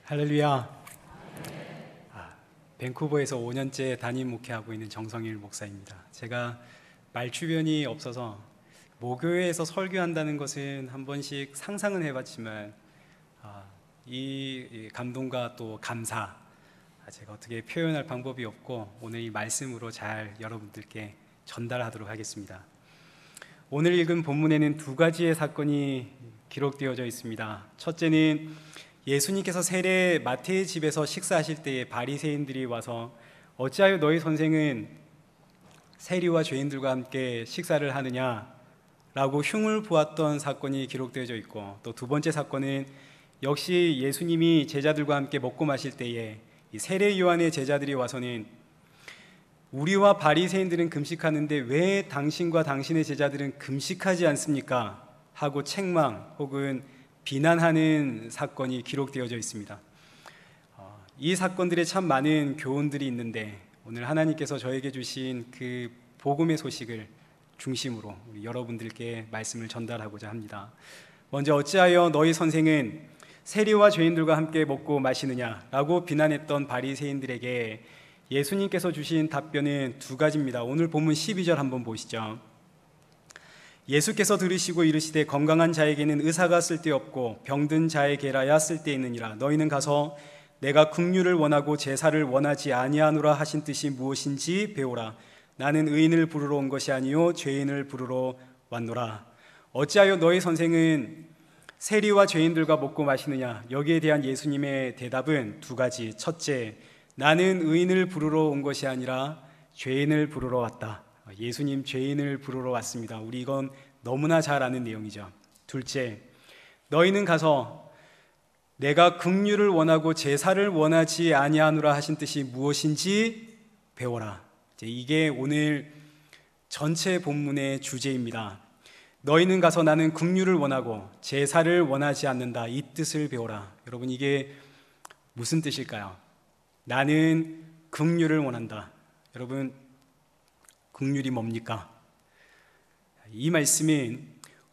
할렐루야. 밴쿠버에서 5년째 담임 목회하고 있는 정성일 목사입니다. 제가 말주변이 없어서 모교회에서 설교한다는 것은 한 번씩 상상은 해봤지만 이 감동과 또 감사, 제가 어떻게 표현할 방법이 없고 오늘 이 말씀으로 잘 여러분들께 전달하도록 하겠습니다. 오늘 읽은 본문에는 두 가지의 사건이 기록되어져 있습니다. 첫째는 예수님께서 세례 마태의 집에서 식사하실 때에 바리새인들이 와서 어찌하여 너희 선생은 세리와 죄인들과 함께 식사를 하느냐 라고 흉을 보았던 사건이 기록되어져 있고, 또 두 번째 사건은 역시 예수님이 제자들과 함께 먹고 마실 때에 이 세례 요한의 제자들이 와서는 우리와 바리새인들은 금식하는데 왜 당신과 당신의 제자들은 금식하지 않습니까? 하고 책망 혹은 비난하는 사건이 기록되어져 있습니다. 이 사건들에 참 많은 교훈들이 있는데 오늘 하나님께서 저에게 주신 그 복음의 소식을 중심으로 우리 여러분들께 말씀을 전달하고자 합니다. 먼저 어찌하여 너희 선생은 세리와 죄인들과 함께 먹고 마시느냐라고 비난했던 바리새인들에게 예수님께서 주신 답변은 두 가지입니다. 오늘 본문 12절 한번 보시죠. 예수께서 들으시고 이르시되 건강한 자에게는 의사가 쓸데없고 병든 자에게라야 쓸데있느니라. 너희는 가서 내가 긍휼을 원하고 제사를 원하지 아니하노라 하신 뜻이 무엇인지 배우라. 나는 의인을 부르러 온 것이 아니요 죄인을 부르러 왔노라. 어찌하여 너희 선생은 세리와 죄인들과 먹고 마시느냐? 여기에 대한 예수님의 대답은 두 가지. 첫째, 나는 의인을 부르러 온 것이 아니라 죄인을 부르러 왔다. 예수님 죄인을 부르러 왔습니다. 우리 이건 너무나 잘 아는 내용이죠. 둘째, 너희는 가서 내가 긍휼을 원하고 제사를 원하지 아니하노라 하신 뜻이 무엇인지 배워라. 이게 오늘 전체 본문의 주제입니다. 너희는 가서 나는 긍휼을 원하고 제사를 원하지 않는다. 이 뜻을 배워라. 여러분, 이게 무슨 뜻일까요? 나는 긍휼을 원한다. 여러분, 긍휼이 뭡니까? 이 말씀은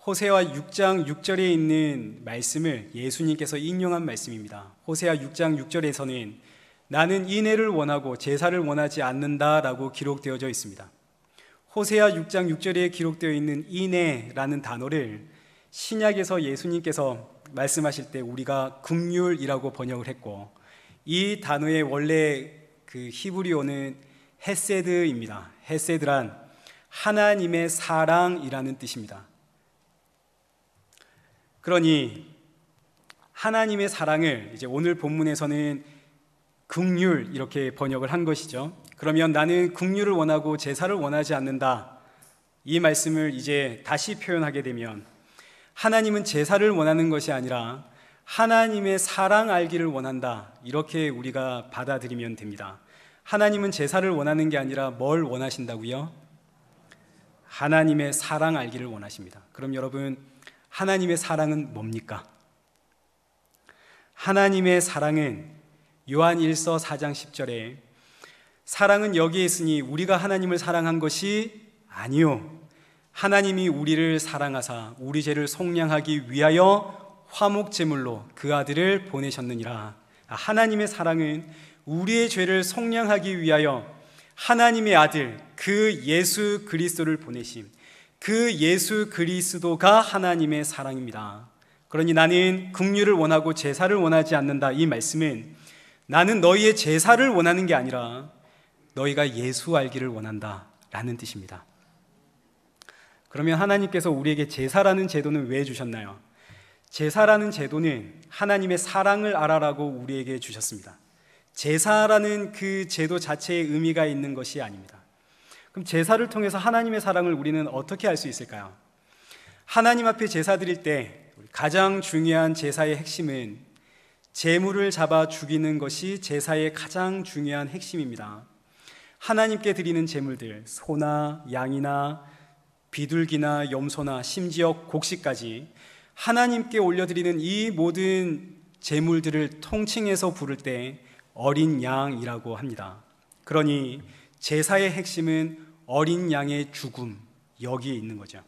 호세아 6장 6절에 있는 말씀을 예수님께서 인용한 말씀입니다. 호세아 6장 6절에서는 나는 인애를 원하고 제사를 원하지 않는다라고 기록되어져 있습니다. 호세아 6장 6절에 기록되어 있는 인애라는 단어를 신약에서 예수님께서 말씀하실 때 우리가 긍휼이라고 번역을 했고, 이 단어의 원래 그 히브리어는 헤세드입니다. 헤세드란 하나님의 사랑이라는 뜻입니다. 그러니 하나님의 사랑을 이제 오늘 본문에서는 긍휼 이렇게 번역을 한 것이죠. 그러면 나는 긍휼을 원하고 제사를 원하지 않는다. 이 말씀을 이제 다시 표현하게 되면 하나님은 제사를 원하는 것이 아니라 하나님의 사랑 알기를 원한다. 이렇게 우리가 받아들이면 됩니다. 하나님은 제사를 원하는 게 아니라 뭘 원하신다고요? 하나님의 사랑 알기를 원하십니다. 그럼 여러분, 하나님의 사랑은 뭡니까? 하나님의 사랑은 요한 1서 4장 10절에 사랑은 여기에 있으니 우리가 하나님을 사랑한 것이 아니요 하나님이 우리를 사랑하사 우리 죄를 속량하기 위하여 화목제물로 그 아들을 보내셨느니라. 하나님의 사랑은 우리의 죄를 속량하기 위하여 하나님의 아들 그 예수 그리스도를 보내심, 그 예수 그리스도가 하나님의 사랑입니다. 그러니 나는 긍휼을 원하고 제사를 원하지 않는다. 이 말씀은 나는 너희의 제사를 원하는 게 아니라 너희가 예수 알기를 원한다 라는 뜻입니다. 그러면 하나님께서 우리에게 제사라는 제도는 왜 주셨나요? 제사라는 제도는 하나님의 사랑을 알아라고 우리에게 주셨습니다. 제사라는 그 제도 자체의 의미가 있는 것이 아닙니다. 그럼 제사를 통해서 하나님의 사랑을 우리는 어떻게 알 수 있을까요? 하나님 앞에 제사 드릴 때 가장 중요한 제사의 핵심은 제물을 잡아 죽이는 것이 제사의 가장 중요한 핵심입니다. 하나님께 드리는 제물들, 소나 양이나 비둘기나 염소나 심지어 곡식까지 하나님께 올려드리는 이 모든 제물들을 통칭해서 부를 때 어린 양이라고 합니다. 그러니 제사의 핵심은 어린 양의 죽음, 여기에 있는 거죠.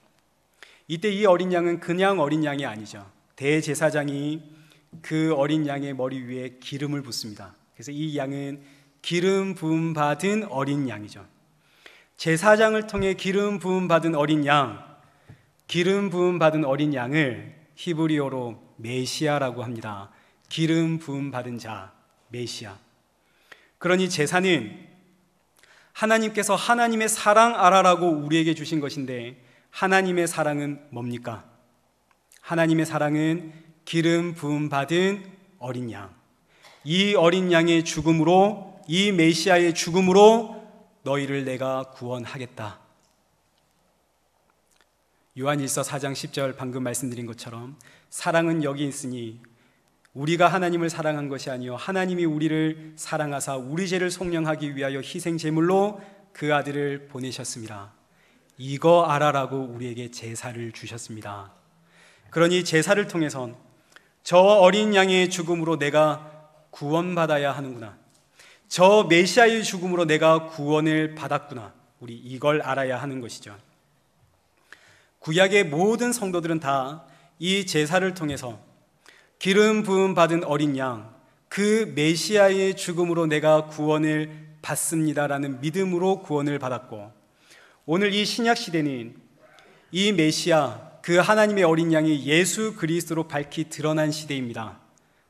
이때 이 어린 양은 그냥 어린 양이 아니죠. 대제사장이 그 어린 양의 머리 위에 기름을 붓습니다. 그래서 이 양은 기름 부음 받은 어린 양이죠. 제사장을 통해 기름 부음 받은 어린 양, 기름 부음 받은 어린 양을 히브리어로 메시아라고 합니다. 기름 부음 받은 자, 메시아. 그러니 제사는 하나님께서 하나님의 사랑 알아라고 우리에게 주신 것인데, 하나님의 사랑은 뭡니까? 하나님의 사랑은 기름 부음 받은 어린 양. 이 어린 양의 죽음으로, 이 메시아의 죽음으로 너희를 내가 구원하겠다. 요한일서 4장 10절 방금 말씀드린 것처럼 사랑은 여기 있으니 우리가 하나님을 사랑한 것이 아니요 하나님이 우리를 사랑하사 우리 죄를 속량하기 위하여 희생 제물로 그 아들을 보내셨습니다. 이거 알아라고 우리에게 제사를 주셨습니다. 그러니 제사를 통해선 저 어린 양의 죽음으로 내가 구원받아야 하는구나, 저 메시아의 죽음으로 내가 구원을 받았구나, 우리 이걸 알아야 하는 것이죠. 구약의 모든 성도들은 다 이 제사를 통해서 기름 부음 받은 어린 양, 그 메시아의 죽음으로 내가 구원을 받습니다라는 믿음으로 구원을 받았고, 오늘 이 신약 시대는 이 메시아, 그 하나님의 어린 양이 예수 그리스도로 밝히 드러난 시대입니다.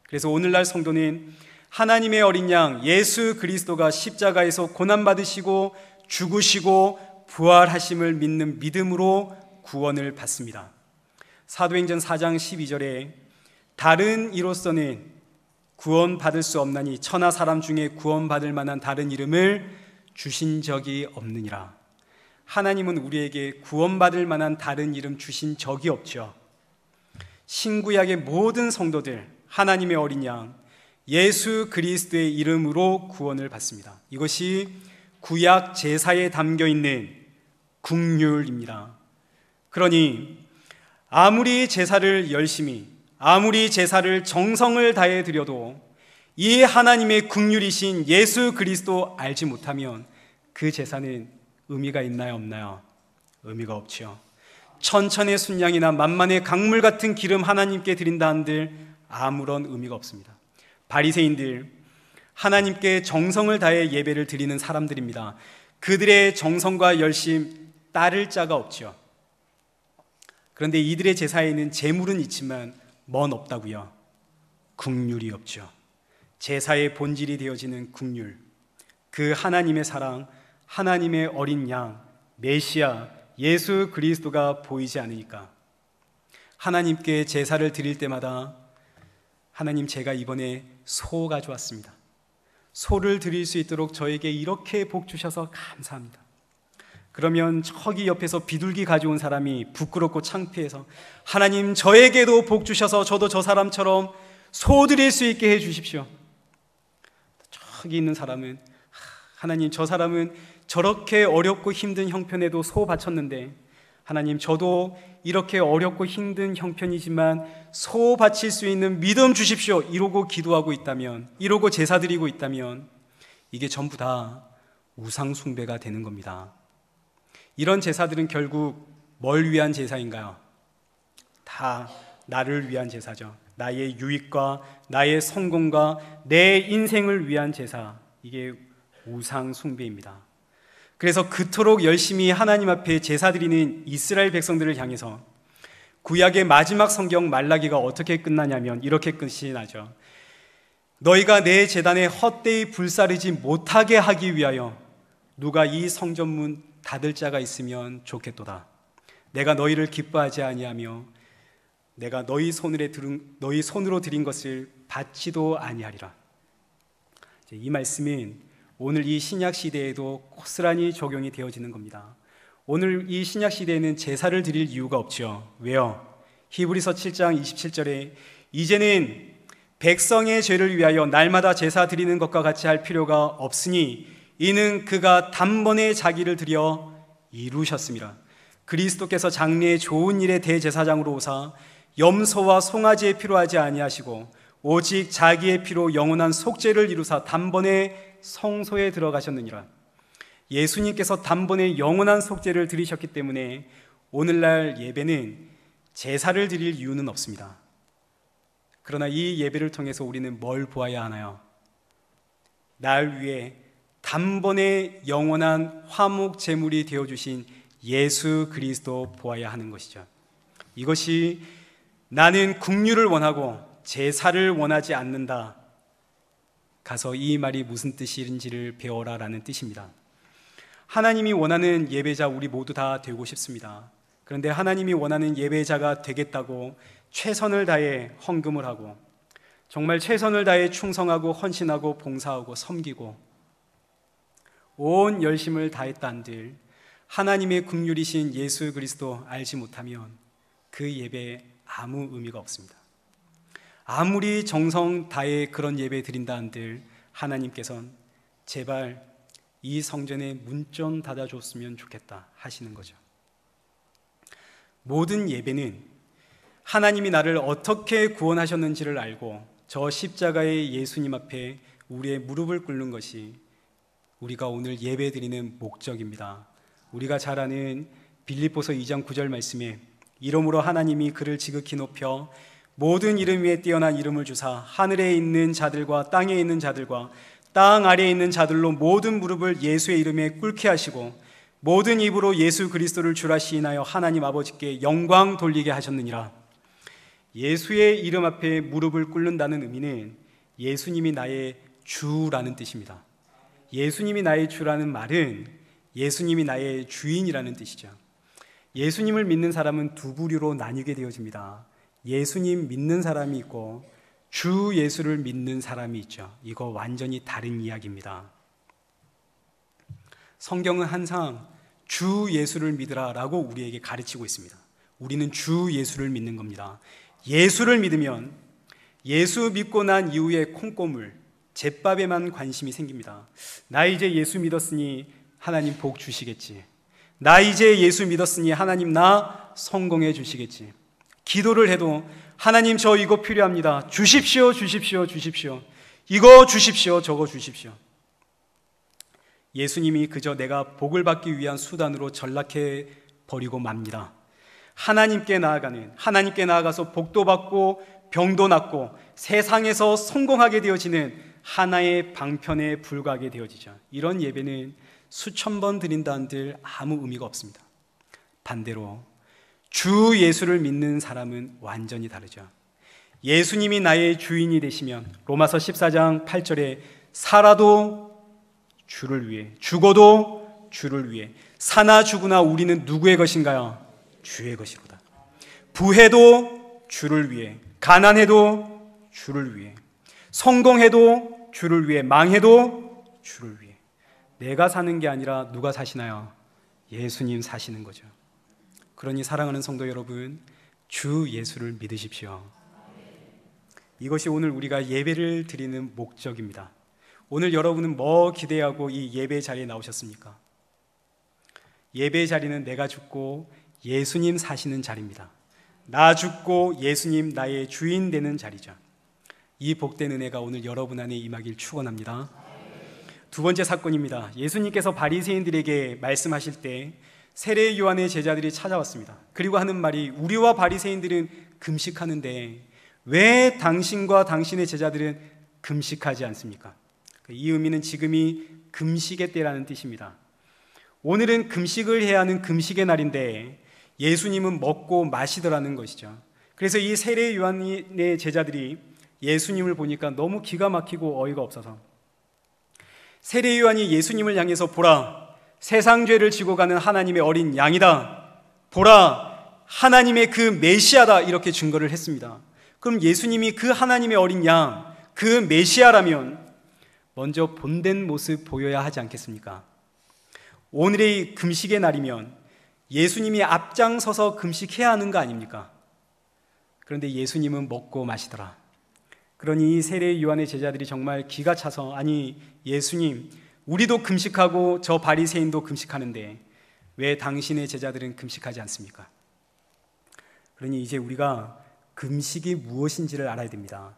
그래서 오늘날 성도는 하나님의 어린 양 예수 그리스도가 십자가에서 고난받으시고 죽으시고 부활하심을 믿는 믿음으로 구원을 받습니다. 사도행전 4장 12절에 다른 이로서는 구원받을 수 없나니 천하 사람 중에 구원받을 만한 다른 이름을 주신 적이 없느니라. 하나님은 우리에게 구원받을 만한 다른 이름 주신 적이 없죠. 신구약의 모든 성도들 하나님의 어린 양 예수 그리스도의 이름으로 구원을 받습니다. 이것이 구약 제사에 담겨 있는 국률입니다. 그러니 아무리 제사를 열심히, 아무리 제사를 정성을 다해 드려도 이 하나님의 국률이신 예수 그리스도 알지 못하면 그 제사는 의미가 있나요, 없나요? 의미가 없죠. 천천의 순양이나 만만의 강물 같은 기름 하나님께 드린다 한들 아무런 의미가 없습니다. 바리새인들, 하나님께 정성을 다해 예배를 드리는 사람들입니다. 그들의 정성과 열심 따를 자가 없죠. 그런데 이들의 제사에는 제물은 있지만 뭔 없다고요? 국률이 없죠. 제사의 본질이 되어지는 국률, 그 하나님의 사랑, 하나님의 어린 양, 메시아, 예수 그리스도가 보이지 않으니까 하나님께 제사를 드릴 때마다 하나님, 제가 이번에 소 가져왔습니다. 소를 드릴 수 있도록 저에게 이렇게 복 주셔서 감사합니다. 그러면 저기 옆에서 비둘기 가져온 사람이 부끄럽고 창피해서 하나님, 저에게도 복 주셔서 저도 저 사람처럼 소 드릴 수 있게 해 주십시오. 저기 있는 사람은 하나님, 저 사람은 저렇게 어렵고 힘든 형편에도 소 바쳤는데 하나님, 저도 이렇게 어렵고 힘든 형편이지만 소 바칠 수 있는 믿음 주십시오. 이러고 기도하고 있다면, 이러고 제사 드리고 있다면 이게 전부 다 우상 숭배가 되는 겁니다. 이런 제사들은 결국 뭘 위한 제사인가요? 다 나를 위한 제사죠. 나의 유익과 나의 성공과 내 인생을 위한 제사, 이게 우상 숭배입니다. 그래서 그토록 열심히 하나님 앞에 제사 드리는 이스라엘 백성들을 향해서 구약의 마지막 성경 말라기가 어떻게 끝나냐면 이렇게 끝이 나죠. 너희가 내 제단에 헛되이 불사르지 못하게 하기 위하여 누가 이 성전문 닫을 자가 있으면 좋겠도다. 내가 너희를 기뻐하지 아니하며 내가 너희 손으로 드린 것을 받지도 아니하리라. 이 말씀은 오늘 이 신약 시대에도 고스란히 적용이 되어지는 겁니다. 오늘 이 신약 시대에는 제사를 드릴 이유가 없죠. 왜요? 히브리서 7장 27절에 이제는 백성의 죄를 위하여 날마다 제사 드리는 것과 같이 할 필요가 없으니 이는 그가 단번에 자기를 드려 이루셨습니다. 그리스도께서 장래의 좋은 일의 대제사장으로 오사 염소와 송아지에 필요하지 아니하시고 오직 자기의 피로 영원한 속죄를 이루사 단번에 성소에 들어가셨느니라. 예수님께서 단번에 영원한 속죄를 드리셨기 때문에 오늘날 예배는 제사를 드릴 이유는 없습니다. 그러나 이 예배를 통해서 우리는 뭘 보아야 하나요? 날 위해 단번에 영원한 화목 제물이 되어주신 예수 그리스도 보아야 하는 것이죠. 이것이 나는 긍휼을 원하고 제사를 원하지 않는다. 가서 이 말이 무슨 뜻인지를 배워라 라는 뜻입니다. 하나님이 원하는 예배자 우리 모두 다 되고 싶습니다. 그런데 하나님이 원하는 예배자가 되겠다고 최선을 다해 헌금을 하고 정말 최선을 다해 충성하고 헌신하고 봉사하고 섬기고 온 열심을 다했다 한들 하나님의 긍휼이신 예수 그리스도 알지 못하면 그 예배에 아무 의미가 없습니다. 아무리 정성 다해 그런 예배 드린다 한들 하나님께서는 제발 이 성전에 문 좀 닫아줬으면 좋겠다 하시는 거죠. 모든 예배는 하나님이 나를 어떻게 구원하셨는지를 알고 저 십자가의 예수님 앞에 우리의 무릎을 꿇는 것이 우리가 오늘 예배 드리는 목적입니다. 우리가 잘 아는 빌립보서 2장 9절 말씀에 이러므로 하나님이 그를 지극히 높여 모든 이름 위에 뛰어난 이름을 주사 하늘에 있는 자들과 땅에 있는 자들과 땅 아래에 있는 자들로 모든 무릎을 예수의 이름에 꿇게 하시고 모든 입으로 예수 그리스도를 주라 시인하여 하나님 아버지께 영광 돌리게 하셨느니라. 예수의 이름 앞에 무릎을 꿇는다는 의미는 예수님이 나의 주라는 뜻입니다. 예수님이 나의 주라는 말은 예수님이 나의 주인이라는 뜻이죠. 예수님을 믿는 사람은 두 부류로 나뉘게 되어집니다. 예수님 믿는 사람이 있고 주 예수를 믿는 사람이 있죠. 이거 완전히 다른 이야기입니다. 성경은 항상 주 예수를 믿으라 라고 우리에게 가르치고 있습니다. 우리는 주 예수를 믿는 겁니다. 예수를 믿으면 예수 믿고 난 이후에 콩고물, 제밥에만 관심이 생깁니다. 나 이제 예수 믿었으니 하나님 복 주시겠지. 나 이제 예수 믿었으니 하나님 나 성공해 주시겠지. 기도를 해도 하나님 저 이거 필요합니다. 주십시오, 주십시오, 주십시오. 이거 주십시오, 저거 주십시오. 예수님이 그저 내가 복을 받기 위한 수단으로 전락해 버리고 맙니다. 하나님께 나아가서 복도 받고 병도 낫고 세상에서 성공하게 되어지는 하나의 방편에 불과하게 되어지죠. 이런 예배는 수천 번 드린다 한들 아무 의미가 없습니다. 반대로 주 예수를 믿는 사람은 완전히 다르죠. 예수님이 나의 주인이 되시면 로마서 14장 8절에 살아도 주를 위해 죽어도 주를 위해 사나 죽으나 우리는 누구의 것인가요? 주의 것이로다. 부해도 주를 위해 가난해도 주를 위해 성공해도 주를 위해 망해도 주를 위해 내가 사는 게 아니라 누가 사시나요? 예수님 사시는 거죠. 그러니 사랑하는 성도 여러분, 주 예수를 믿으십시오. 이것이 오늘 우리가 예배를 드리는 목적입니다. 오늘 여러분은 뭐 기대하고 이 예배 자리에 나오셨습니까? 예배 자리는 내가 죽고 예수님 사시는 자리입니다. 나 죽고 예수님 나의 주인 되는 자리죠. 이 복된 은혜가 오늘 여러분 안에 임하길 축원합니다. 두 번째 사건입니다. 예수님께서 바리새인들에게 말씀하실 때 세례 요한의 제자들이 찾아왔습니다. 그리고 하는 말이 우리와 바리새인들은 금식하는데 왜 당신과 당신의 제자들은 금식하지 않습니까? 이 의미는 지금이 금식의 때라는 뜻입니다. 오늘은 금식을 해야 하는 금식의 날인데 예수님은 먹고 마시더라는 것이죠. 그래서 이 세례 요한의 제자들이 예수님을 보니까 너무 기가 막히고 어이가 없어서 세례 요한이 예수님을 향해서 보라, 세상 죄를 지고 가는 하나님의 어린 양이다. 보라, 하나님의 그 메시아다. 이렇게 증거를 했습니다. 그럼 예수님이 그 하나님의 어린 양, 그 메시아라면 먼저 본된 모습 보여야 하지 않겠습니까? 오늘의 금식의 날이면 예수님이 앞장서서 금식해야 하는 거 아닙니까? 그런데 예수님은 먹고 마시더라. 그러니 이 세례 요한의 제자들이 정말 기가 차서 아니 예수님, 우리도 금식하고 저 바리새인도 금식하는데 왜 당신의 제자들은 금식하지 않습니까? 그러니 이제 우리가 금식이 무엇인지를 알아야 됩니다.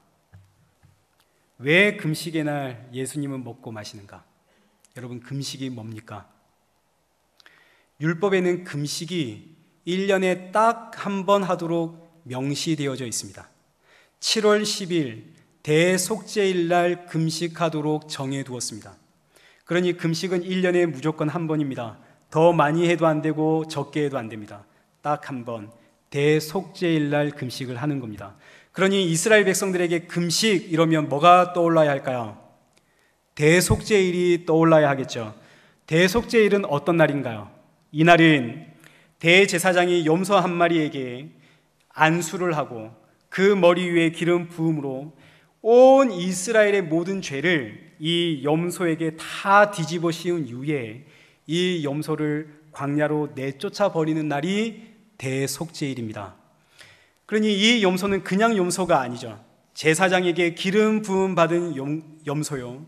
왜 금식의 날 예수님은 먹고 마시는가? 여러분, 금식이 뭡니까? 율법에는 금식이 1년에 딱 한 번 하도록 명시되어져 있습니다. 7월 10일 대속죄일 날 금식하도록 정해두었습니다. 그러니 금식은 1년에 무조건 한 번입니다. 더 많이 해도 안 되고 적게 해도 안 됩니다. 딱 한 번, 대속죄일 날 금식을 하는 겁니다. 그러니 이스라엘 백성들에게 금식 이러면 뭐가 떠올라야 할까요? 대속죄일이 떠올라야 하겠죠. 대속죄일은 어떤 날인가요? 이 날은 대제사장이 염소 한 마리에게 안수를 하고 그 머리 위에 기름 부음으로 온 이스라엘의 모든 죄를 이 염소에게 다 뒤집어 씌운 이후에 이 염소를 광야로 내쫓아 버리는 날이 대속죄일입니다. 그러니 이 염소는 그냥 염소가 아니죠. 제사장에게 기름 부음 받은 염소요,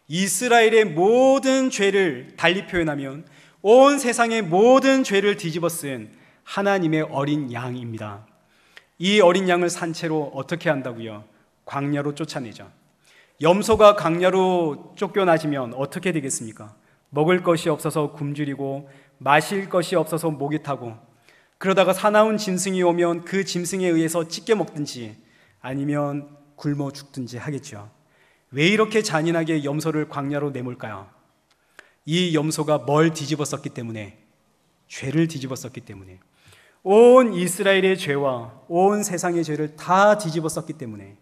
이스라엘의 모든 죄를 달리 표현하면 온 세상의 모든 죄를 뒤집어 쓴 하나님의 어린 양입니다. 이 어린 양을 산채로 어떻게 한다고요? 광야로 쫓아내죠. 염소가 광야로 쫓겨나지면 어떻게 되겠습니까? 먹을 것이 없어서 굶주리고 마실 것이 없어서 목이 타고, 그러다가 사나운 짐승이 오면 그 짐승에 의해서 찢겨 먹든지 아니면 굶어 죽든지 하겠죠. 왜 이렇게 잔인하게 염소를 광야로 내몰까요? 이 염소가 뭘 뒤집었었기 때문에, 죄를 뒤집었었기 때문에, 온 이스라엘의 죄와 온 세상의 죄를 다 뒤집었었기 때문에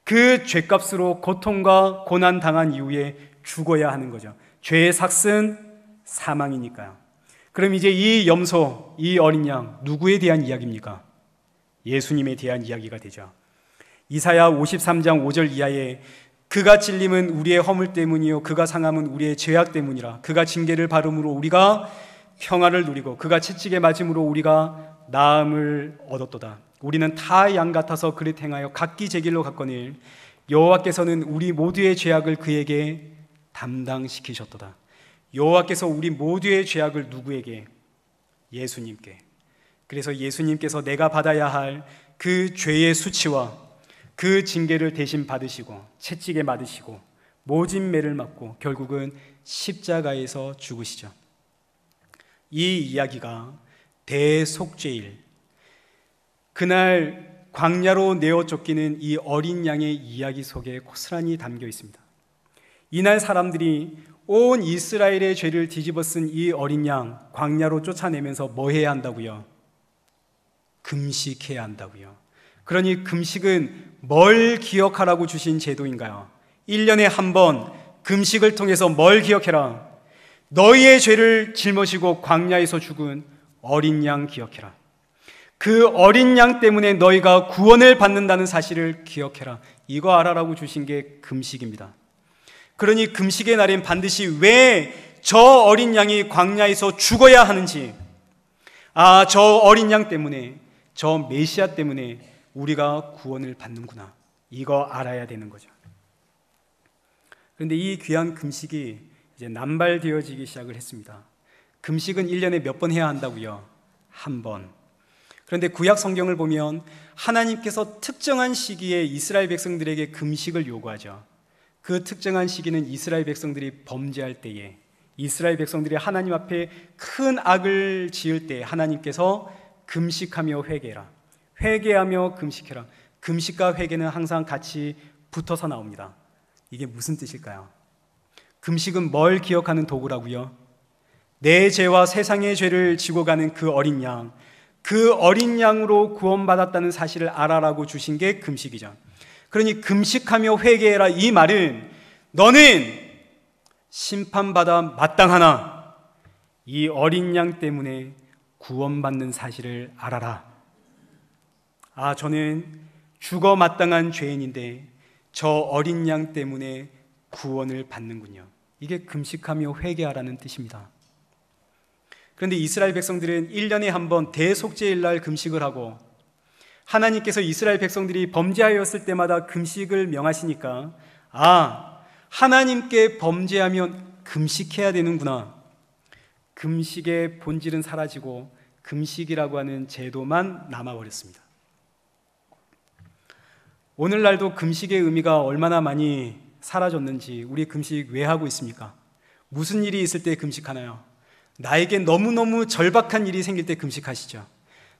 그 죄값으로 고통과 고난 당한 이후에 죽어야 하는 거죠. 죄의 삭은 사망이니까요. 그럼 이제 이 염소, 이 어린 양, 누구에 대한 이야기입니까? 예수님에 대한 이야기가 되죠. 이사야 53장 5절 이하에 그가 찔림은 우리의 허물 때문이요 그가 상함은 우리의 죄악 때문이라. 그가 징계를 받음으로 우리가 평화를 누리고 그가 채찍에 맞음으로 우리가 나음을 얻었도다. 우리는 다 양 같아서 그릇 행하여 각기 제 길로 갔거늘 여호와께서는 우리 모두의 죄악을 그에게 담당시키셨도다. 여호와께서 우리 모두의 죄악을 누구에게? 예수님께. 그래서 예수님께서 내가 받아야 할 그 죄의 수치와 그 징계를 대신 받으시고 채찍에 맞으시고 모진 매를 맞고 결국은 십자가에서 죽으시죠. 이 이야기가 대속죄일, 그날 광야로 내어 쫓기는 이 어린 양의 이야기 속에 고스란히 담겨 있습니다. 이날 사람들이 온 이스라엘의 죄를 뒤집어 쓴 이 어린 양 광야로 쫓아내면서 뭐 해야 한다고요? 금식해야 한다고요. 그러니 금식은 뭘 기억하라고 주신 제도인가요? 1년에 한 번 금식을 통해서 뭘 기억해라? 너희의 죄를 짊어지고 광야에서 죽은 어린 양 기억해라. 그 어린 양 때문에 너희가 구원을 받는다는 사실을 기억해라. 이거 알아라고 주신 게 금식입니다. 그러니 금식의 날엔 반드시 왜 저 어린 양이 광야에서 죽어야 하는지, 저 어린 양 때문에, 저 메시아 때문에 우리가 구원을 받는구나, 이거 알아야 되는 거죠. 그런데 이 귀한 금식이 이제 남발되어지기 시작을 했습니다. 금식은 1년에 몇 번 해야 한다고요? 한 번. 그런데 구약 성경을 보면 하나님께서 특정한 시기에 이스라엘 백성들에게 금식을 요구하죠. 그 특정한 시기는 이스라엘 백성들이 범죄할 때에, 이스라엘 백성들이 하나님 앞에 큰 악을 지을 때 하나님께서 금식하며 회개해라, 회개하며 금식해라. 금식과 회개는 항상 같이 붙어서 나옵니다. 이게 무슨 뜻일까요? 금식은 뭘 기억하는 도구라고요? 내 죄와 세상의 죄를 지고 가는 그 어린 양, 그 어린 양으로 구원받았다는 사실을 알아라고 주신 게 금식이죠. 그러니 금식하며 회개해라, 이 말은 너는 심판받아 마땅하나 이 어린 양 때문에 구원받는 사실을 알아라. 저는 죽어 마땅한 죄인인데 저 어린 양 때문에 구원을 받는군요. 이게 금식하며 회개하라는 뜻입니다. 그런데 이스라엘 백성들은 1년에 한 번 대속죄일 날 금식을 하고, 하나님께서 이스라엘 백성들이 범죄하였을 때마다 금식을 명하시니까 하나님께 범죄하면 금식해야 되는구나, 금식의 본질은 사라지고 금식이라고 하는 제도만 남아버렸습니다. 오늘날도 금식의 의미가 얼마나 많이 사라졌는지, 우리 금식 왜 하고 있습니까? 무슨 일이 있을 때 금식하나요? 나에게 너무너무 절박한 일이 생길 때 금식하시죠.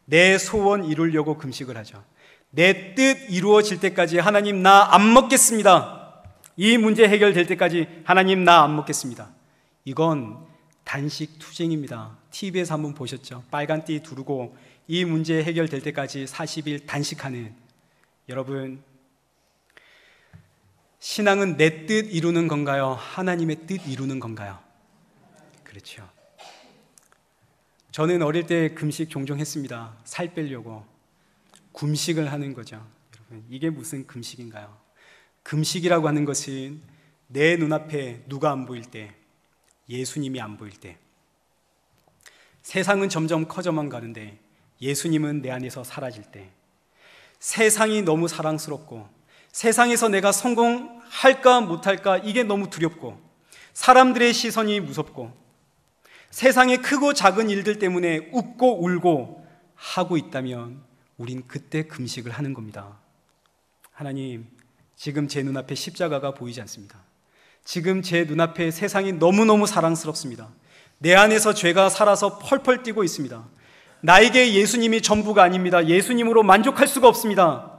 내 소원 이루려고 금식을 하죠. 내 뜻 이루어질 때까지 하나님 나 안 먹겠습니다. 이 문제 해결될 때까지 하나님 나 안 먹겠습니다. 이건 단식 투쟁입니다. TV에서 한번 보셨죠? 빨간 띠 두르고 이 문제 해결될 때까지 40일 단식하는. 여러분, 신앙은 내 뜻 이루는 건가요? 하나님의 뜻 이루는 건가요? 그렇죠. 저는 어릴 때 금식 종종 했습니다. 살 빼려고. 금식을 하는 거죠. 여러분, 이게 무슨 금식인가요? 금식이라고 하는 것은 내 눈앞에 누가 안 보일 때, 예수님이 안 보일 때, 세상은 점점 커져만 가는데 예수님은 내 안에서 사라질 때, 세상이 너무 사랑스럽고 세상에서 내가 성공할까 못할까 이게 너무 두렵고 사람들의 시선이 무섭고 세상의 크고 작은 일들 때문에 웃고 울고 하고 있다면 우린 그때 금식을 하는 겁니다. 하나님, 지금 제 눈앞에 십자가가 보이지 않습니다. 지금 제 눈앞에 세상이 너무너무 사랑스럽습니다. 내 안에서 죄가 살아서 펄펄 뛰고 있습니다. 나에게 예수님이 전부가 아닙니다. 예수님으로 만족할 수가 없습니다.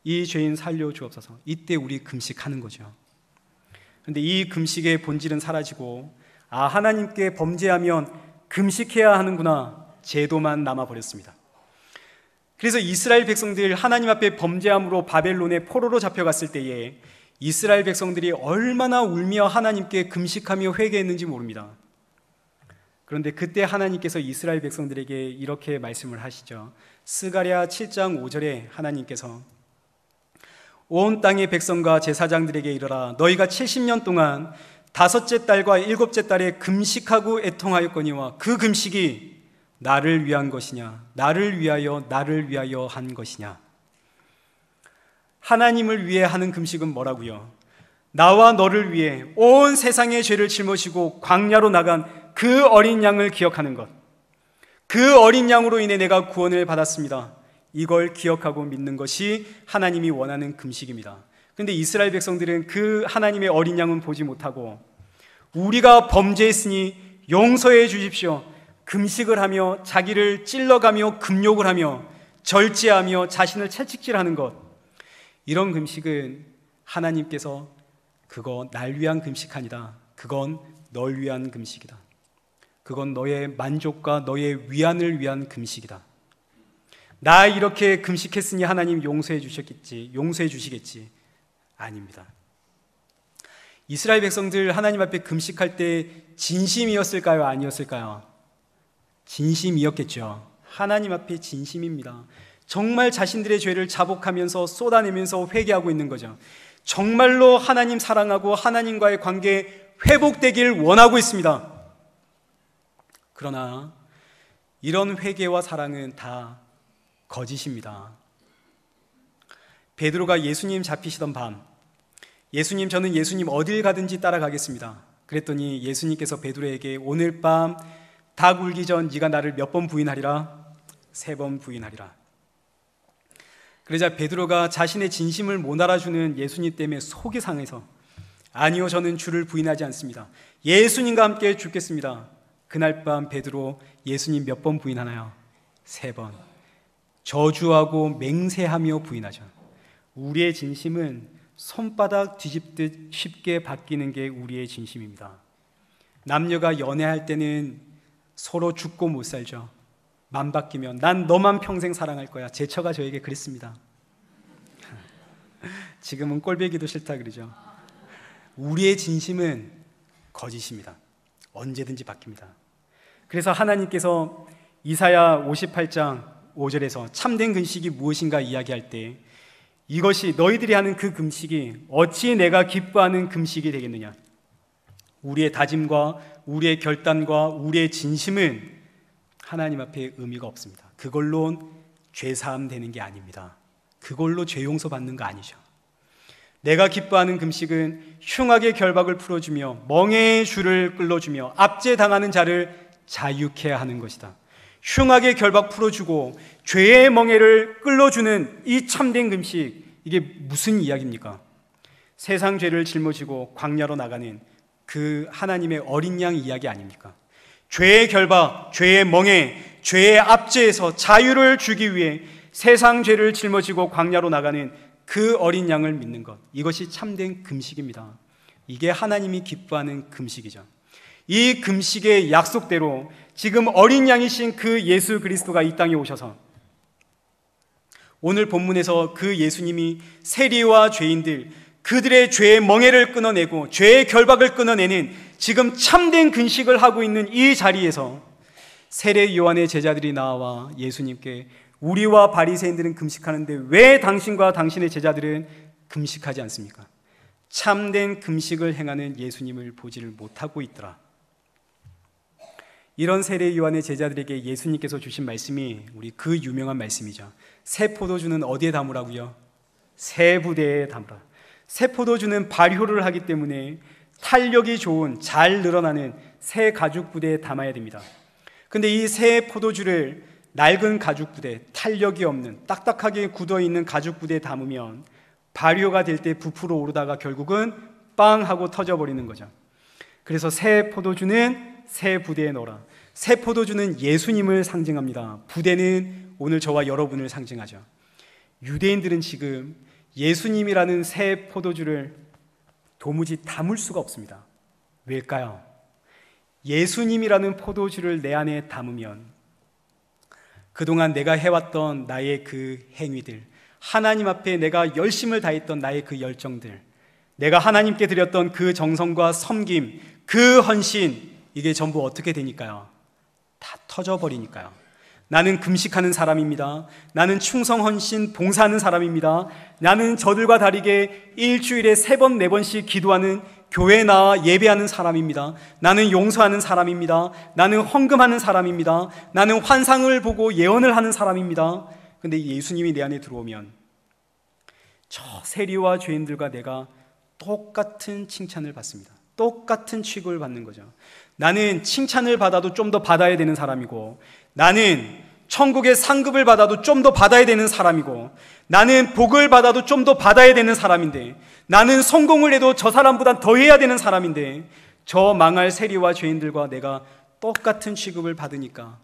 이 죄인 살려주옵소서. 이때 우리 금식하는 거죠. 그런데 이 금식의 본질은 사라지고 하나님께 범죄하면 금식해야 하는구나 제도만 남아버렸습니다. 그래서 이스라엘 백성들 하나님 앞에 범죄함으로 바벨론의 포로로 잡혀갔을 때에 이스라엘 백성들이 얼마나 울며 하나님께 금식하며 회개했는지 모릅니다. 그런데 그때 하나님께서 이스라엘 백성들에게 이렇게 말씀을 하시죠. 스가랴 7장 5절에 하나님께서 온 땅의 백성과 제사장들에게 이르라. 너희가 70년 동안 다섯째 달과 일곱째 달에 금식하고 애통하였거니와 그 금식이 나를 위한 것이냐, 나를 위하여 한 것이냐. 하나님을 위해 하는 금식은 뭐라고요? 나와 너를 위해 온 세상의 죄를 짊어지고 광야로 나간 그 어린 양을 기억하는 것. 그 어린 양으로 인해 내가 구원을 받았습니다. 이걸 기억하고 믿는 것이 하나님이 원하는 금식입니다. 그런데 이스라엘 백성들은 그 하나님의 어린 양은 보지 못하고 우리가 범죄했으니 용서해 주십시오. 금식을 하며 자기를 찔러가며 금욕을 하며 절제하며 자신을 채찍질하는 것. 이런 금식은 하나님께서 그거 날 위한 금식 아니다. 그건 널 위한 금식이다. 그건 너의 만족과 너의 위안을 위한 금식이다. 나 이렇게 금식했으니 하나님 용서해 주시겠지. 아닙니다. 이스라엘 백성들 하나님 앞에 금식할 때 진심이었을까요? 아니었을까요? 진심이었겠죠. 하나님 앞에 진심입니다. 정말 자신들의 죄를 자복하면서 쏟아내면서 회개하고 있는 거죠. 정말로 하나님 사랑하고 하나님과의 관계 회복되길 원하고 있습니다. 그러나 이런 회개와 사랑은 다 거짓입니다. 베드로가 예수님 잡히시던 밤, 예수님, 저는 예수님 어딜 가든지 따라가겠습니다. 그랬더니 예수님께서 베드로에게 오늘 밤 닭 울기 전 네가 나를 몇 번 부인하리라? 3번 부인하리라. 그러자 베드로가 자신의 진심을 못 알아주는 예수님 때문에 속이 상해서 아니요, 저는 주를 부인하지 않습니다. 예수님과 함께 죽겠습니다. 그날 밤 베드로 예수님 몇 번 부인하나요? 3번. 저주하고 맹세하며 부인하죠. 우리의 진심은 손바닥 뒤집듯 쉽게 바뀌는 게 우리의 진심입니다. 남녀가 연애할 때는 서로 죽고 못 살죠. 맘 바뀌면 난 너만 평생 사랑할 거야. 제 처가 저에게 그랬습니다. 지금은 꼴배기도 싫다 그러죠. 우리의 진심은 거짓입니다. 언제든지 바뀝니다. 그래서 하나님께서 이사야 58장 5절에서 참된 금식이 무엇인가 이야기할 때 이것이 너희들이 하는 그 금식이 어찌 내가 기뻐하는 금식이 되겠느냐. 우리의 다짐과 우리의 결단과 우리의 진심은 하나님 앞에 의미가 없습니다. 그걸로 죄사함 되는 게 아닙니다. 그걸로 죄 용서 받는 거 아니죠. 내가 기뻐하는 금식은 흉악의 결박을 풀어주며 멍에의 줄을 끌어주며 압제당하는 자를 자유케 하는 것이다. 흉악의 결박 풀어주고 죄의 멍에를 끌어주는 이 참된 금식, 이게 무슨 이야기입니까? 세상 죄를 짊어지고 광야로 나가는 그 하나님의 어린 양 이야기 아닙니까? 죄의 결박, 죄의 멍에, 죄의 압제에서 자유를 주기 위해 세상 죄를 짊어지고 광야로 나가는 그 어린 양을 믿는 것, 이것이 참된 금식입니다. 이게 하나님이 기뻐하는 금식이죠. 이 금식의 약속대로 지금 어린 양이신 그 예수 그리스도가 이 땅에 오셔서 오늘 본문에서 그 예수님이 세리와 죄인들, 그들의 죄의 멍에를 끊어내고 죄의 결박을 끊어내는 지금 참된 금식을 하고 있는 이 자리에서 세례 요한의 제자들이 나와 예수님께 우리와 바리새인들은 금식하는데 왜 당신과 당신의 제자들은 금식하지 않습니까? 참된 금식을 행하는 예수님을 보지를 못하고 있더라. 이런 세례 요한의 제자들에게 예수님께서 주신 말씀이 우리 그 유명한 말씀이죠. 새 포도주는 어디에 담으라고요? 새 부대에 담으라. 새 포도주는 발효를 하기 때문에 탄력이 좋은, 잘 늘어나는 새 가죽 부대에 담아야 됩니다. 근데 이 새 포도주를 낡은 가죽 부대, 탄력이 없는 딱딱하게 굳어있는 가죽 부대에 담으면 발효가 될 때 부풀어 오르다가 결국은 빵 하고 터져버리는 거죠. 그래서 새 포도주는 새 부대에 넣어라. 새 포도주는 예수님을 상징합니다. 부대는 오늘 저와 여러분을 상징하죠. 유대인들은 지금 예수님이라는 새 포도주를 도무지 담을 수가 없습니다. 왜일까요? 예수님이라는 포도주를 내 안에 담으면 그동안 내가 해왔던 나의 그 행위들, 하나님 앞에 내가 열심을 다했던 나의 그 열정들, 내가 하나님께 드렸던 그 정성과 섬김, 그 헌신, 이게 전부 어떻게 되니까요? 다 터져버리니까요. 나는 금식하는 사람입니다. 나는 충성, 헌신, 봉사하는 사람입니다. 나는 저들과 다르게 일주일에 3번, 4번씩 기도하는, 교회에 나와 예배하는 사람입니다. 나는 용서하는 사람입니다. 나는 헌금하는 사람입니다. 나는 환상을 보고 예언을 하는 사람입니다. 근데 예수님이 내 안에 들어오면 저 세리와 죄인들과 내가 똑같은 칭찬을 받습니다. 똑같은 취급을 받는 거죠. 나는 칭찬을 받아도 좀 더 받아야 되는 사람이고, 나는 천국의 상급을 받아도 좀 더 받아야 되는 사람이고, 나는 복을 받아도 좀 더 받아야 되는 사람인데, 나는 성공을 해도 저 사람보단 더 해야 되는 사람인데, 저 망할 세리와 죄인들과 내가 똑같은 취급을 받으니까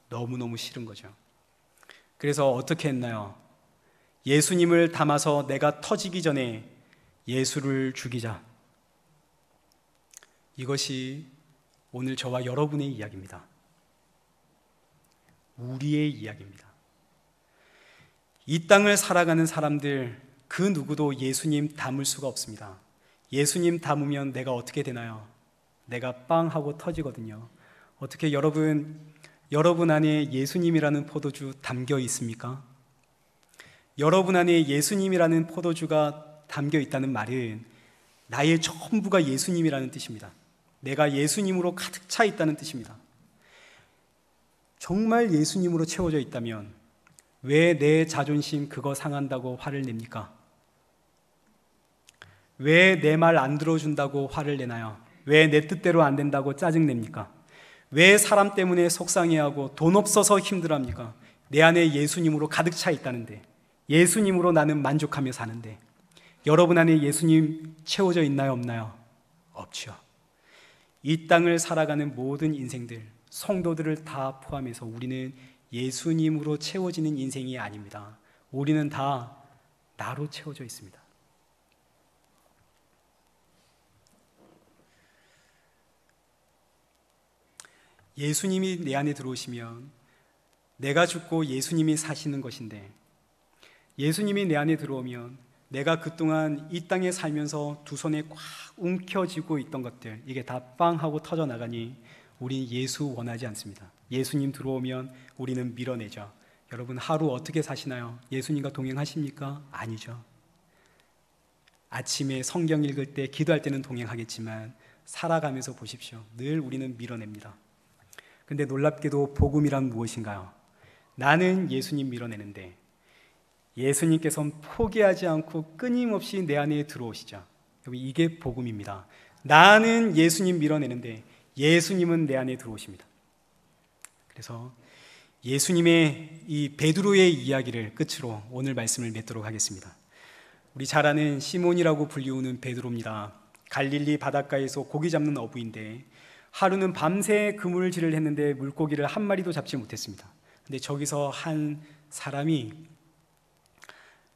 너무너무 싫은 거죠. 그래서 어떻게 했나요? 예수님을 담아서 내가 터지기 전에 예수를 죽이자. 이것이 오늘 저와 여러분의 이야기입니다. 우리의 이야기입니다. 이 땅을 살아가는 사람들 그 누구도 예수님 담을 수가 없습니다. 예수님 담으면 내가 어떻게 되나요? 내가 빵 하고 터지거든요. 어떻게 여러분 안에 예수님이라는 포도주 담겨 있습니까? 여러분 안에 예수님이라는 포도주가 담겨 있다는 말은 나의 전부가 예수님이라는 뜻입니다. 내가 예수님으로 가득 차 있다는 뜻입니다. 정말 예수님으로 채워져 있다면 왜 내 자존심 그거 상한다고 화를 냅니까? 왜 내 말 안 들어준다고 화를 내나요? 왜 내 뜻대로 안 된다고 짜증냅니까? 왜 사람 때문에 속상해하고 돈 없어서 힘들어합니까? 내 안에 예수님으로 가득 차 있다는데, 예수님으로 나는 만족하며 사는데, 여러분 안에 예수님 채워져 있나요? 없나요? 없죠. 이 땅을 살아가는 모든 인생들, 성도들을 다 포함해서 우리는 예수님으로 채워지는 인생이 아닙니다. 우리는 다 나로 채워져 있습니다. 예수님이 내 안에 들어오시면 내가 죽고 예수님이 사시는 것인데, 예수님이 내 안에 들어오면 내가 그동안 이 땅에 살면서 두 손에 꽉 움켜쥐고 있던 것들, 이게 다 빵 하고 터져나가니 우린 예수 원하지 않습니다. 예수님 들어오면 우리는 밀어내죠. 여러분 하루 어떻게 사시나요? 예수님과 동행하십니까? 아니죠. 아침에 성경 읽을 때, 기도할 때는 동행하겠지만 살아가면서 보십시오. 늘 우리는 밀어냅니다. 근데 놀랍게도 복음이란 무엇인가요? 나는 예수님 밀어내는데 예수님께서는 포기하지 않고 끊임없이 내 안에 들어오시죠. 이게 복음입니다. 나는 예수님 밀어내는데 예수님은 내 안에 들어오십니다. 그래서 예수님의 이 베드로의 이야기를 끝으로 오늘 말씀을 맺도록 하겠습니다. 우리 잘 아는 시몬이라고 불리우는 베드로입니다. 갈릴리 바닷가에서 고기 잡는 어부인데 하루는 밤새 그물질을 했는데 물고기를 한 마리도 잡지 못했습니다. 근데 저기서 한 사람이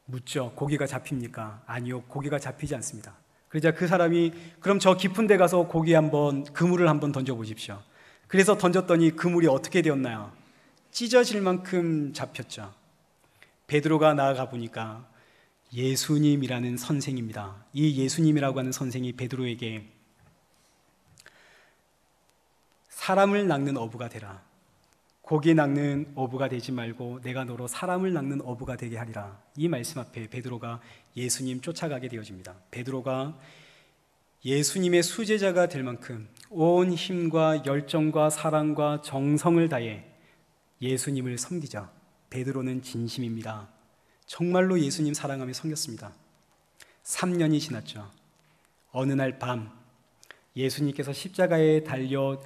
묻죠. 고기가 잡힙니까? 아니요, 고기가 잡히지 않습니다. 그러자 그 사람이 그럼 저 깊은 데 가서 그물을 한번 던져보십시오. 그래서 던졌더니 그물이 어떻게 되었나요? 찢어질 만큼 잡혔죠. 베드로가 나아가 보니까 예수님이라는 선생입니다. 이 예수님이라고 하는 선생이 베드로에게 사람을 낚는 어부가 되라. 고기 낚는 어부가 되지 말고 내가 너로 사람을 낚는 어부가 되게 하리라. 이 말씀 앞에 베드로가 예수님 쫓아가게 되어집니다. 베드로가 예수님의 수제자가 될 만큼 온 힘과 열정과 사랑과 정성을 다해 예수님을 섬기자. 베드로는 진심입니다. 정말로 예수님 사랑하며 섬겼습니다. 3년이 지났죠. 어느 날 밤 예수님께서 십자가에 달려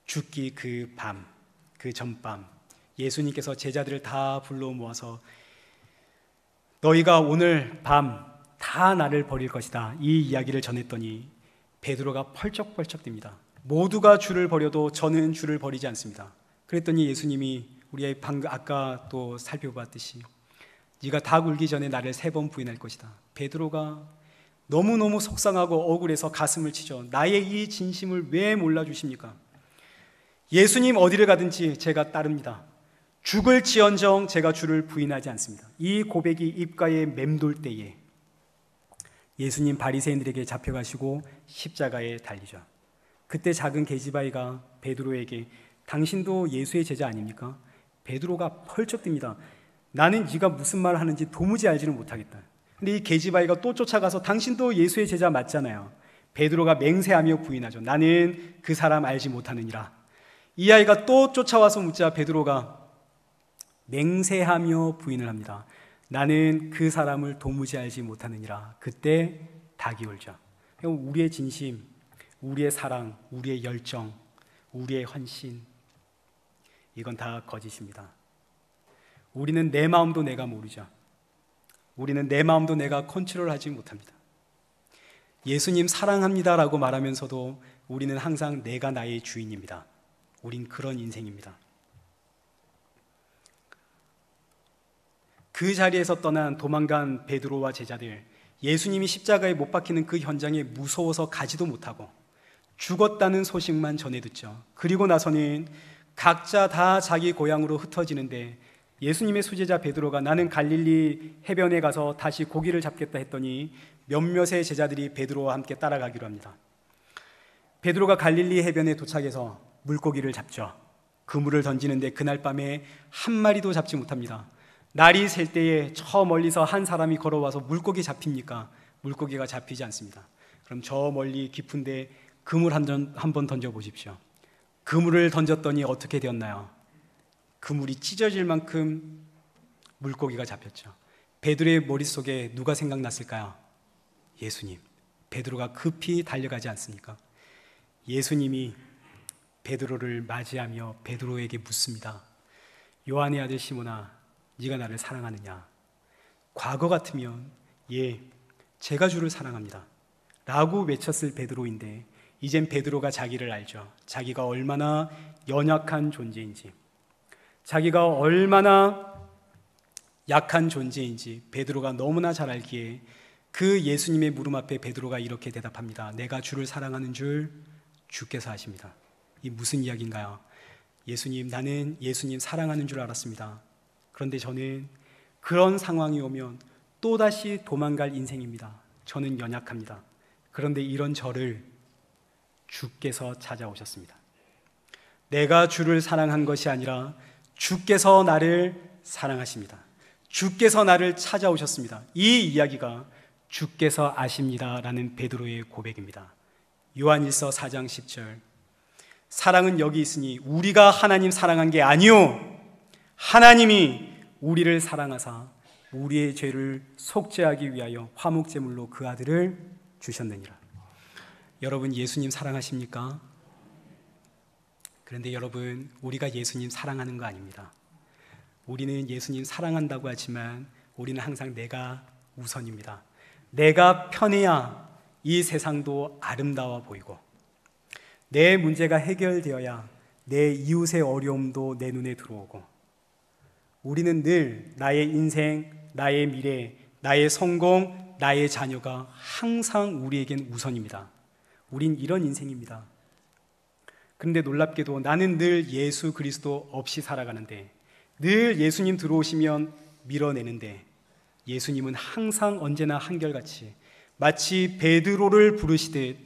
죽기 그 전밤 예수님께서 제자들을 다 불러 모아서 너희가 오늘 밤 다 나를 버릴 것이다, 이 이야기를 전했더니 베드로가 펄쩍펄쩍 뜁니다. 모두가 주를 버려도 저는 주를 버리지 않습니다. 그랬더니 예수님이 우리 방금 아까 또 살펴봤듯이 네가 닭 울기 전에 나를 3번 부인할 것이다. 베드로가 너무너무 속상하고 억울해서 가슴을 치죠. 나의 이 진심을 왜 몰라주십니까? 예수님 어디를 가든지 제가 따릅니다. 죽을지언정 제가 주를 부인하지 않습니다. 이 고백이 입가에 맴돌 때에 예수님 바리새인들에게 잡혀가시고 십자가에 달리죠. 그때 작은 계집아이가 베드로에게 당신도 예수의 제자 아닙니까? 베드로가 펄쩍 뜁니다. 나는 네가 무슨 말을 하는지 도무지 알지는 못하겠다. 근데 이 계집아이가 또 쫓아가서 당신도 예수의 제자 맞잖아요. 베드로가 맹세하며 부인하죠. 나는 그 사람 알지 못하느니라. 이 아이가 또 쫓아와서 묻자 베드로가 맹세하며 부인을 합니다. 나는 그 사람을 도무지 알지 못하느니라. 그때 닭이 울죠. 우리의 진심, 우리의 사랑, 우리의 열정, 우리의 헌신, 이건 다 거짓입니다. 우리는 내 마음도 내가 모르죠. 우리는 내 마음도 내가 컨트롤하지 못합니다. 예수님 사랑합니다라고 말하면서도 우리는 항상 내가 나의 주인입니다. 우린 그런 인생입니다. 그 자리에서 도망간 베드로와 제자들, 예수님이 십자가에 못 박히는 그 현장에 무서워서 가지도 못하고 죽었다는 소식만 전해 듣죠. 그리고 나서는 각자 다 자기 고향으로 흩어지는데 예수님의 수제자 베드로가 나는 갈릴리 해변에 가서 다시 고기를 잡겠다 했더니 몇몇의 제자들이 베드로와 함께 따라가기로 합니다. 베드로가 갈릴리 해변에 도착해서 물고기를 잡죠. 그물을 던지는데 그날 밤에 한 마리도 잡지 못합니다. 날이 셀 때에 저 멀리서 한 사람이 걸어와서 물고기 잡힙니까? 물고기가 잡히지 않습니다. 그럼 저 멀리 깊은데 그물 한 번 던져보십시오. 그물을 던졌더니 어떻게 되었나요? 그물이 찢어질 만큼 물고기가 잡혔죠. 베드로의 머릿속에 누가 생각났을까요? 예수님. 베드로가 급히 달려가지 않습니까? 예수님이 베드로를 맞이하며 베드로에게 묻습니다. 요한의 아들 시몬아, 네가 나를 사랑하느냐? 과거 같으면 예, 제가 주를 사랑합니다 라고 외쳤을 베드로인데 이젠 베드로가 자기를 알죠. 자기가 얼마나 연약한 존재인지, 자기가 얼마나 약한 존재인지 베드로가 너무나 잘 알기에 그 예수님의 물음 앞에 베드로가 이렇게 대답합니다. 내가 주를 사랑하는 줄 주께서 아십니다. 이 무슨 이야기인가요? 예수님, 나는 예수님 사랑하는 줄 알았습니다. 그런데 저는 그런 상황이 오면 또다시 도망갈 인생입니다. 저는 연약합니다. 그런데 이런 저를 주께서 찾아오셨습니다. 내가 주를 사랑한 것이 아니라 주께서 나를 사랑하십니다. 주께서 나를 찾아오셨습니다. 이 이야기가 주께서 아십니다라는 베드로의 고백입니다. 요한일서 4장 10절, 사랑은 여기 있으니 우리가 하나님 사랑한 게 아니요 하나님이 우리를 사랑하사 우리의 죄를 속죄하기 위하여 화목제물로 그 아들을 주셨느니라. 여러분, 예수님 사랑하십니까? 그런데 여러분, 우리가 예수님 사랑하는 거 아닙니다. 우리는 예수님 사랑한다고 하지만 우리는 항상 내가 우선입니다. 내가 편해야 이 세상도 아름다워 보이고 내 문제가 해결되어야 내 이웃의 어려움도 내 눈에 들어오고 우리는 늘 나의 인생, 나의 미래, 나의 성공, 나의 자녀가 항상 우리에겐 우선입니다. 우린 이런 인생입니다. 그런데 놀랍게도 나는 늘 예수 그리스도 없이 살아가는데, 늘 예수님 들어오시면 밀어내는데, 예수님은 항상 언제나 한결같이 마치 베드로를 부르시듯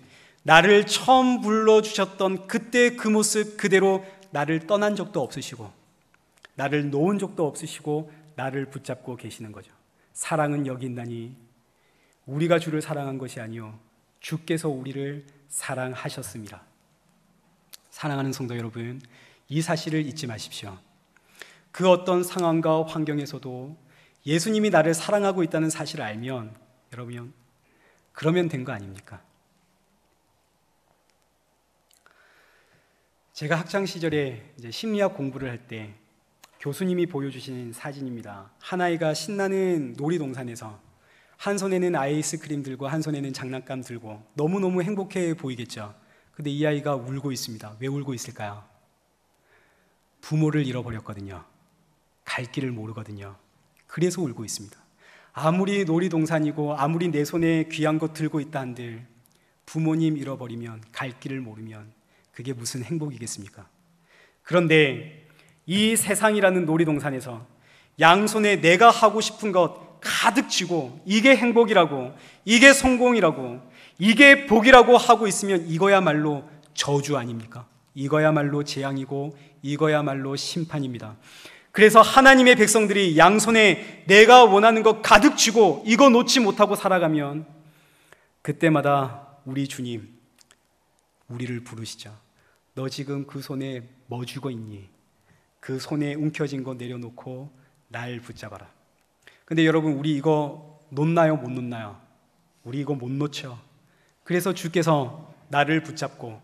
나를 처음 불러주셨던 그때 그 모습 그대로 나를 떠난 적도 없으시고, 나를 놓은 적도 없으시고, 나를 붙잡고 계시는 거죠. 사랑은 여기 있나니 우리가 주를 사랑한 것이 아니요 주께서 우리를 사랑하셨습니다. 사랑하는 성도 여러분, 이 사실을 잊지 마십시오. 그 어떤 상황과 환경에서도 예수님이 나를 사랑하고 있다는 사실을 알면 여러분, 그러면 된 거 아닙니까? 제가 학창 시절에 이제 심리학 공부를 할 때 교수님이 보여주신 사진입니다. 한 아이가 신나는 놀이동산에서 한 손에는 아이스크림 들고 한 손에는 장난감 들고 너무너무 행복해 보이겠죠. 근데 이 아이가 울고 있습니다. 왜 울고 있을까요? 부모를 잃어버렸거든요. 갈 길을 모르거든요. 그래서 울고 있습니다. 아무리 놀이동산이고 아무리 내 손에 귀한 것 들고 있다 한들 부모님 잃어버리면, 갈 길을 모르면 그게 무슨 행복이겠습니까? 그런데 이 세상이라는 놀이동산에서 양손에 내가 하고 싶은 것 가득 쥐고 이게 행복이라고, 이게 성공이라고, 이게 복이라고 하고 있으면 이거야말로 저주 아닙니까? 이거야말로 재앙이고 이거야말로 심판입니다. 그래서 하나님의 백성들이 양손에 내가 원하는 것 가득 쥐고 이거 놓지 못하고 살아가면 그때마다 우리 주님, 우리를 부르시죠. 너 지금 그 손에 뭐 쥐고 있니? 그 손에 움켜진 거 내려놓고 날 붙잡아라. 근데 여러분, 우리 이거 놓나요? 못 놓나요? 우리 이거 못 놓죠. 그래서 주께서 나를 붙잡고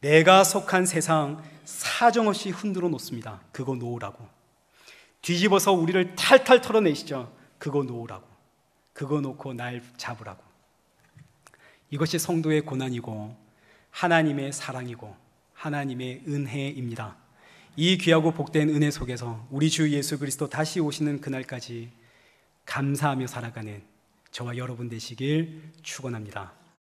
내가 속한 세상 사정없이 흔들어 놓습니다. 그거 놓으라고. 뒤집어서 우리를 탈탈 털어내시죠. 그거 놓으라고. 그거 놓고 날 잡으라고. 이것이 성도의 고난이고 하나님의 사랑이고 하나님의 은혜입니다. 이 귀하고 복된 은혜 속에서 우리 주 예수 그리스도 다시 오시는 그날까지 감사하며 살아가는 저와 여러분 되시길 축원합니다.